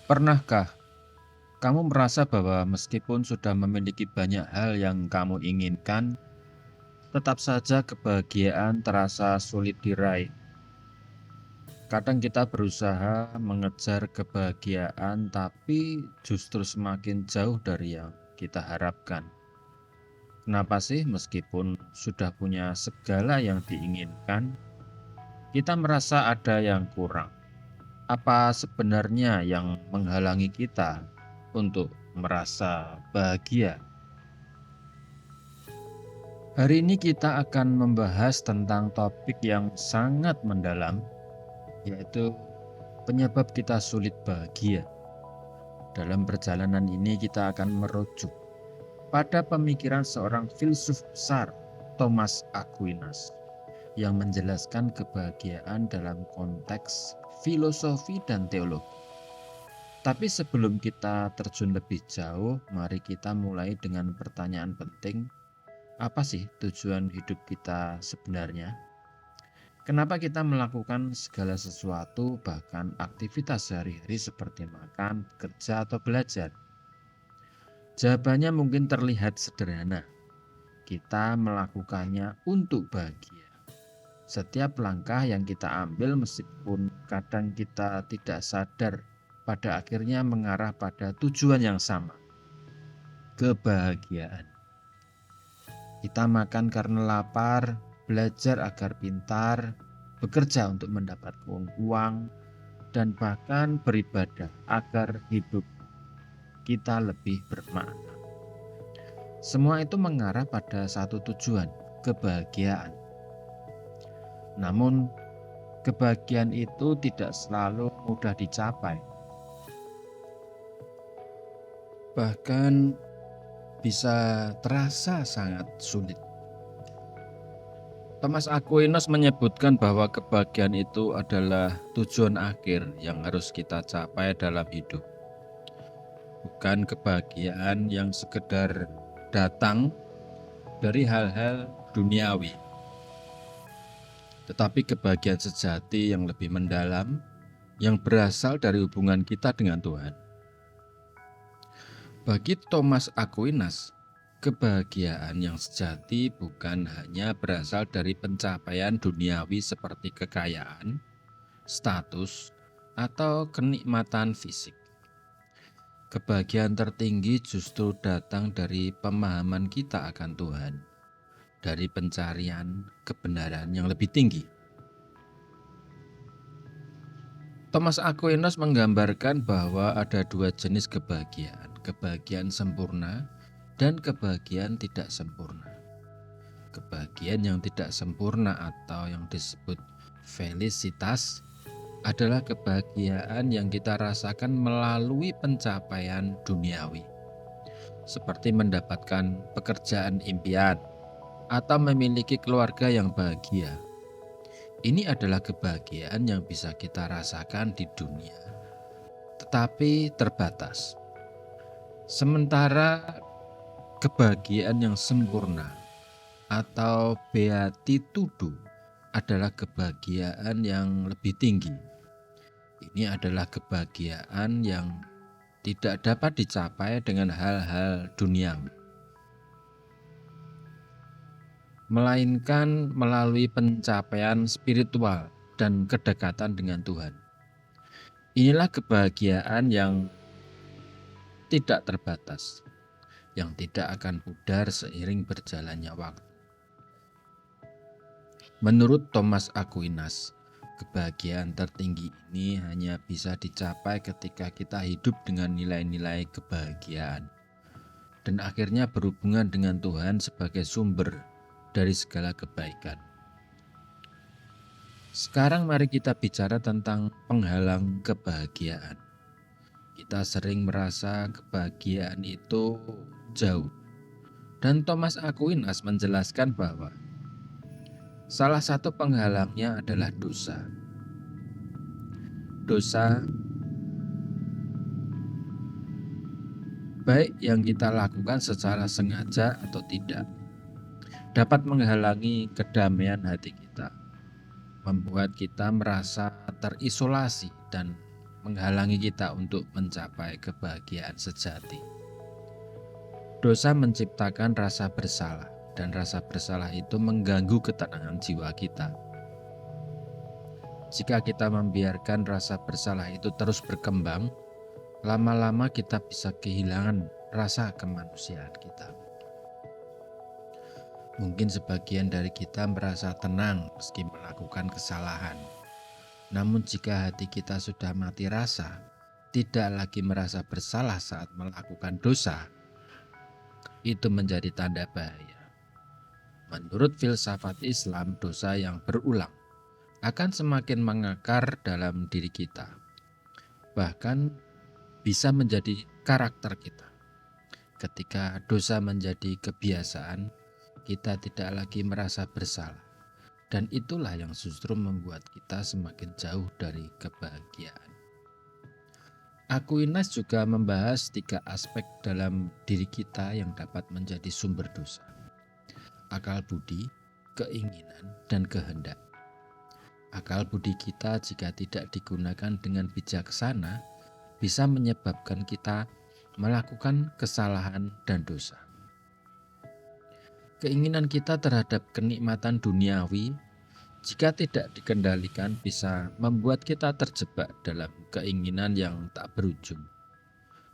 Pernahkah kamu merasa bahwa meskipun sudah memiliki banyak hal yang kamu inginkan, tetap saja kebahagiaan terasa sulit diraih? Kadang kita berusaha mengejar kebahagiaan, tapi justru semakin jauh dari yang kita harapkan. Kenapa sih, meskipun sudah punya segala yang diinginkan, kita merasa ada yang kurang? Apa sebenarnya yang menghalangi kita untuk merasa bahagia? Hari ini kita akan membahas tentang topik yang sangat mendalam, yaitu penyebab kita sulit bahagia. Dalam perjalanan ini kita akan merujuk pada pemikiran seorang filsuf besar, Thomas Aquinas, yang menjelaskan kebahagiaan dalam konteks filosofi dan teologi. Tapi sebelum kita terjun lebih jauh, mari kita mulai dengan pertanyaan penting. Apa sih tujuan hidup kita sebenarnya? Kenapa kita melakukan segala sesuatu, bahkan aktivitas sehari-hari seperti makan, bekerja, atau belajar? Jawabannya mungkin terlihat sederhana. Kita melakukannya untuk bahagia. Setiap langkah yang kita ambil, meskipun kadang kita tidak sadar, pada akhirnya mengarah pada tujuan yang sama, kebahagiaan. Kita makan karena lapar, belajar agar pintar, bekerja untuk mendapatkan uang, dan bahkan beribadah agar hidup kita lebih bermakna. Semua itu mengarah pada satu tujuan, kebahagiaan. Namun, kebahagiaan itu tidak selalu mudah dicapai. Bahkan bisa terasa sangat sulit. Thomas Aquinas menyebutkan bahwa kebahagiaan itu adalah tujuan akhir yang harus kita capai dalam hidup. Bukan kebahagiaan yang sekedar datang dari hal-hal duniawi, tetapi kebahagiaan sejati yang lebih mendalam, yang berasal dari hubungan kita dengan Tuhan. Bagi Thomas Aquinas, kebahagiaan yang sejati bukan hanya berasal dari pencapaian duniawi seperti kekayaan, status, atau kenikmatan fisik. Kebahagiaan tertinggi justru datang dari pemahaman kita akan Tuhan, dari pencarian kebenaran yang lebih tinggi. Thomas Aquinas menggambarkan bahwa ada dua jenis kebahagiaan, kebahagiaan sempurna dan kebahagiaan tidak sempurna. Kebahagiaan yang tidak sempurna atau yang disebut felicitas adalah kebahagiaan yang kita rasakan melalui pencapaian duniawi, seperti mendapatkan pekerjaan impian atau memiliki keluarga yang bahagia. Ini adalah kebahagiaan yang bisa kita rasakan di dunia, tetapi terbatas. Sementara kebahagiaan yang sempurna atau beatitudo adalah kebahagiaan yang lebih tinggi. Ini adalah kebahagiaan yang tidak dapat dicapai dengan hal-hal duniawi, melainkan melalui pencapaian spiritual dan kedekatan dengan Tuhan. Inilah kebahagiaan yang tidak terbatas, yang tidak akan pudar seiring berjalannya waktu. Menurut Thomas Aquinas, kebahagiaan tertinggi ini hanya bisa dicapai ketika kita hidup dengan nilai-nilai kebahagiaan dan akhirnya berhubungan dengan Tuhan sebagai sumber dari segala kebaikan. Sekarang mari kita bicara tentang penghalang kebahagiaan. Kita sering merasa kebahagiaan itu jauh. Dan Thomas Aquinas menjelaskan bahwa salah satu penghalangnya adalah dosa. Dosa baik yang kita lakukan secara sengaja atau tidak dapat menghalangi kedamaian hati kita, membuat kita merasa terisolasi dan menghalangi kita untuk mencapai kebahagiaan sejati. Dosa menciptakan rasa bersalah, dan rasa bersalah itu mengganggu ketenangan jiwa kita. Jika kita membiarkan rasa bersalah itu terus berkembang, lama-lama kita bisa kehilangan rasa kemanusiaan kita. Mungkin sebagian dari kita merasa tenang meski melakukan kesalahan. Namun jika hati kita sudah mati rasa, tidak lagi merasa bersalah saat melakukan dosa, itu menjadi tanda bahaya. Menurut filsafat Islam, dosa yang berulang akan semakin mengakar dalam diri kita. Bahkan bisa menjadi karakter kita. Ketika dosa menjadi kebiasaan, kita tidak lagi merasa bersalah. Dan itulah yang justru membuat kita semakin jauh dari kebahagiaan. Aquinas juga membahas 3 aspek dalam diri kita yang dapat menjadi sumber dosa. Akal budi, keinginan, dan kehendak. Akal budi kita jika tidak digunakan dengan bijaksana bisa menyebabkan kita melakukan kesalahan dan dosa. Keinginan kita terhadap kenikmatan duniawi jika tidak dikendalikan bisa membuat kita terjebak dalam keinginan yang tak berujung.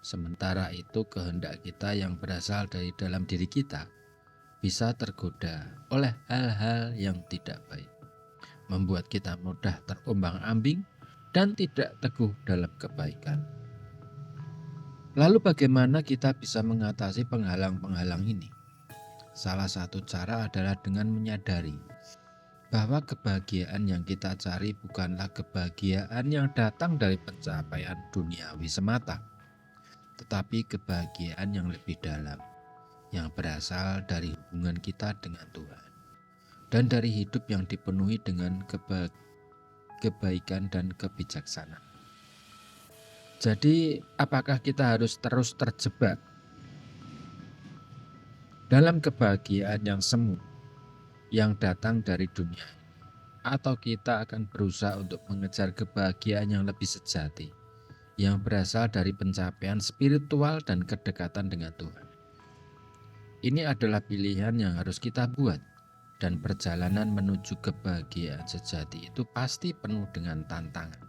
Sementara itu kehendak kita yang berasal dari dalam diri kita bisa tergoda oleh hal-hal yang tidak baik, membuat kita mudah terombang-ambing dan tidak teguh dalam kebaikan. Lalu bagaimana kita bisa mengatasi penghalang-penghalang ini? Salah satu cara adalah dengan menyadari bahwa kebahagiaan yang kita cari bukanlah kebahagiaan yang datang dari pencapaian duniawi semata, tetapi kebahagiaan yang lebih dalam, yang berasal dari hubungan kita dengan Tuhan, dan dari hidup yang dipenuhi dengan kebaikan dan kebijaksanaan. Jadi, apakah kita harus terus terjebak dalam kebahagiaan yang semu yang datang dari dunia, atau kita akan berusaha untuk mengejar kebahagiaan yang lebih sejati yang berasal dari pencapaian spiritual dan kedekatan dengan Tuhan? Ini adalah pilihan yang harus kita buat, dan perjalanan menuju kebahagiaan sejati itu pasti penuh dengan tantangan.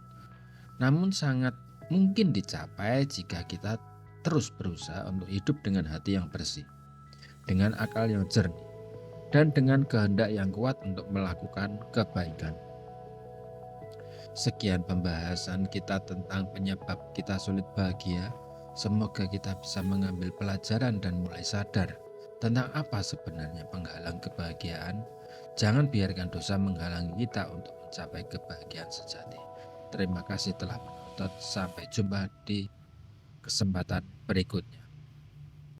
Namun sangat mungkin dicapai jika kita terus berusaha untuk hidup dengan hati yang bersih, dengan akal yang jernih, dan dengan kehendak yang kuat untuk melakukan kebaikan. Sekian pembahasan kita tentang penyebab kita sulit bahagia. Semoga kita bisa mengambil pelajaran dan mulai sadar tentang apa sebenarnya penghalang kebahagiaan. Jangan biarkan dosa menghalangi kita untuk mencapai kebahagiaan sejati. Terima kasih telah menonton. Sampai jumpa di kesempatan berikutnya.